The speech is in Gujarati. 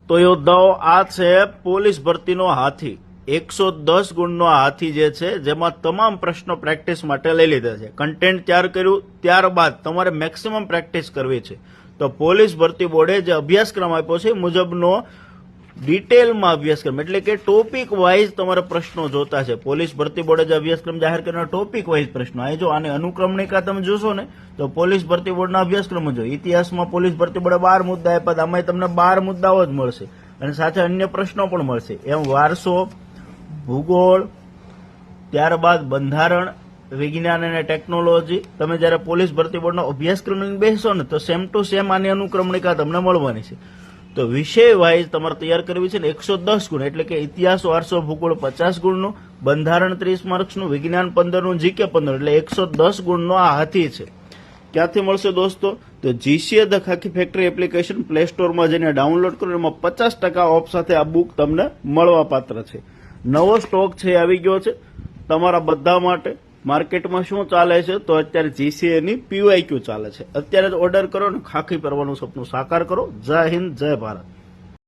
તો યોદ્ધાઓ આ છે પોલીસ ભરતીનો હાથી 110 ગુણનો આ હાથી જે છે જેમાં તમામ પ્રશ્નો પ્રેક્ટિસ માટે લઈ લીધા છે. કન્ટેન્ટ તૈયાર કર્યું ત્યારબાદ તમારે મેક્સિમમ પ્રેક્ટિસ કરવી છે. તો પોલીસ ભરતી બોર્ડે જે અભ્યાસક્રમ આપ્યો છે એ મુજબનો ડિટેલમાં અભ્યાસક્રમ એટલે કે ટોપિક વાઇઝ તમારે પ્રશ્નો જોતા છે. પોલીસ ભરતી બોર્ડે જે અભ્યાસક્રમ જાહેર કર્યો ટોપિક વાઇઝ પ્રશ્નો આ જો આની અનુક્રમણિકા તમે જોશો ને તો પોલીસ ભરતી બોર્ડના અભ્યાસક્રમ જો ઇતિહાસમાં પોલીસ ભરતી બોર્ડે 12 મુદ્દા આપ્યા આમાં તમને 12 મુદ્દાઓ જ મળશે અને સાથે અન્ય પ્રશ્નો પણ મળશે. એમ વારસો, ભૂગોળ, ત્યારબાદ બંધારણ, વિજ્ઞાન અને ટેકનોલોજી તમે જયારે પોલીસ ભરતી બોર્ડનો અભ્યાસક્રમ બેસશો ને તો સેમ ટુ સેમ આની અનુક્રમણિકા તમને મળવાની છે. તો વિષય વાઇઝ તમારે તૈયાર કરવી છે ને 110 ગુણ એટલે કે ઇતિહાસ, વારસો, ભૂગોળ 50 ગુણનું, બંધારણ 30 માર્ક્સનું, વિજ્ઞાન 15 નું, જીકે 15 એટલે 110 ગુણનો આ હાથી છે. ક્યાંથી મળશે દોસ્તો? તો GCA the Khakhi factory application play સ્ટોરમાં જઈને ડાઉનલોડ કરો એમાં 50% ઓફ સાથે આ બુક તમને મળવા પાત્ર છે. નવો સ્ટોક છે આવી ગયો છે તમારા બધા માટે. માર્કેટમાં શું ચાલે છે તો અત્યારે જીસીએ ની પીવાયક્યુ ચાલે છે. અત્યારે જ ઓર્ડર કરો ને ખાખી પહેરવાનું સપનું સાકાર કરો. જય હિન્દ, જય ભારત.